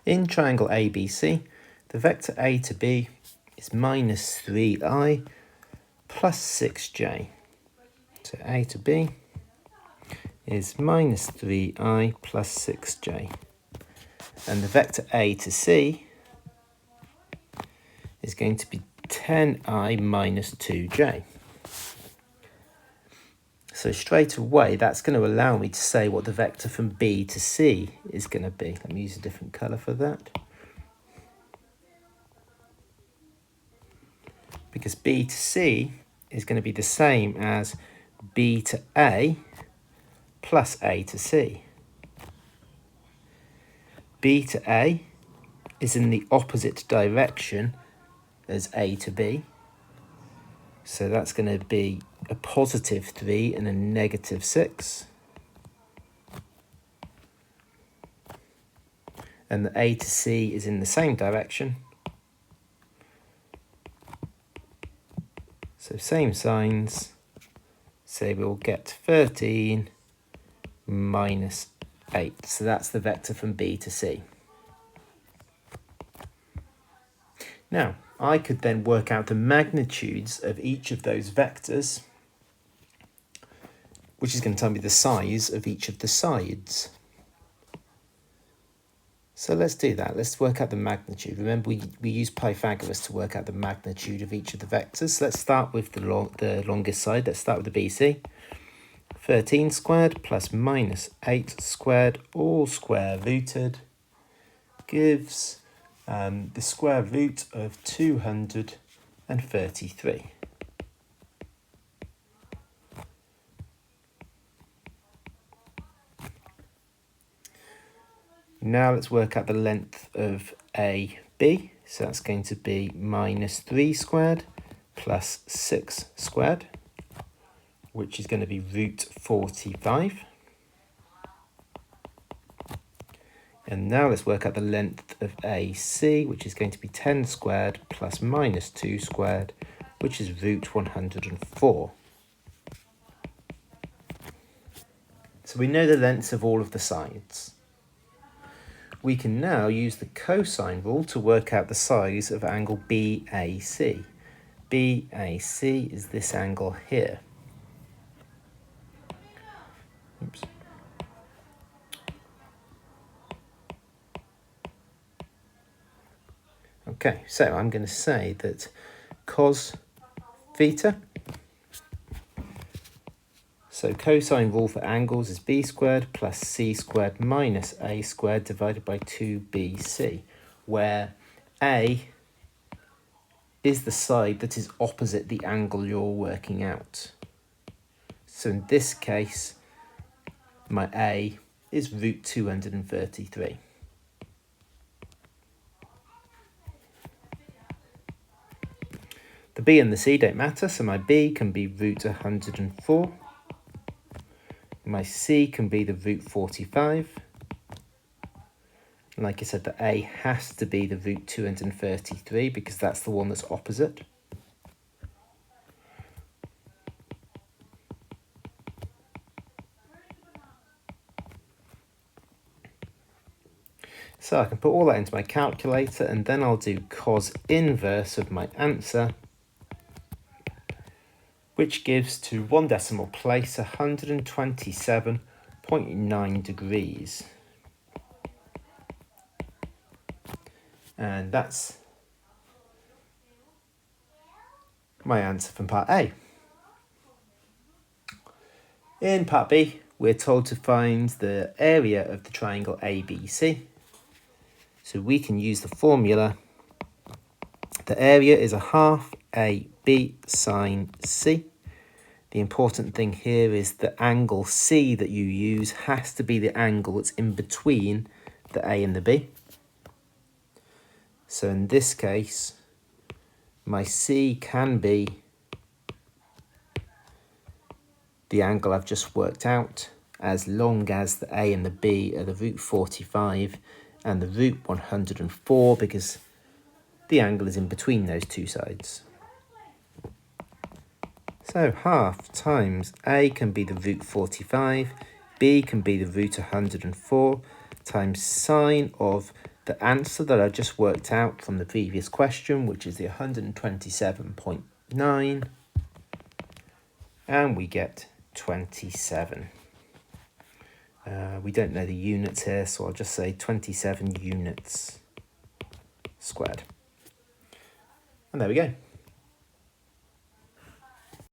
In triangle ABC, the vector A to B is minus 3i plus 6j. So A to B is minus 3i plus 6j. And the vector A to C is going to be 10i minus 2j. So straight away, that's going to allow me to say what the vector from B to C is going to be. Let me use a different colour for that. Because B to C is going to be the same as B to A plus A to C. B to A is in the opposite direction as A to B. So that's going to be a positive 3 and a negative 6. And the A to C is in the same direction. So same signs. So we'll get 13 minus 8. So that's the vector from B to C. Now, I could then work out the magnitudes of each of those vectors, which is going to tell me the size of each of the sides. So let's do that. Let's work out the magnitude. Remember, we use Pythagoras to work out the magnitude of each of the vectors. So let's start with the longest side. Let's start with the BC. 13 squared plus minus 8 squared, all square rooted, gives the square root of 233. Now let's work out the length of AB. So that's going to be minus 3 squared plus 6 squared, which is going to be root 45. And now let's work out the length of AC, which is going to be 10 squared plus minus 2 squared, which is root 104. So we know the lengths of all of the sides. We can now use the cosine rule to work out the size of angle BAC. BAC is this angle here. Oops. Okay, so I'm going to say that cos theta, so cosine rule for angles is b squared plus c squared minus a squared divided by 2bc, where a is the side that is opposite the angle you're working out. So in this case, my a is root 233. The b and the c don't matter, so my b can be root 104. My c can be the root 45. And like I said, the a has to be the root 233 because that's the one that's opposite. So I can put all that into my calculator and then I'll do cos inverse of my answer, which gives to one decimal place 127.9 degrees. And that's my answer from part A. In part B, we're told to find the area of the triangle ABC. So we can use the formula. The area is a half AB sine C. The important thing here is the angle C that you use has to be the angle that's in between the A and the B. So in this case, my C can be the angle I've just worked out, as long as the A and the B are the root 45 and the root 104, because the angle is in between those two sides. So half times A can be the root 45, B can be the root 104, times sine of the answer that I just worked out from the previous question, which is the 127.9, and we get 27. We don't know the units here, so I'll just say 27 units squared. And there we go.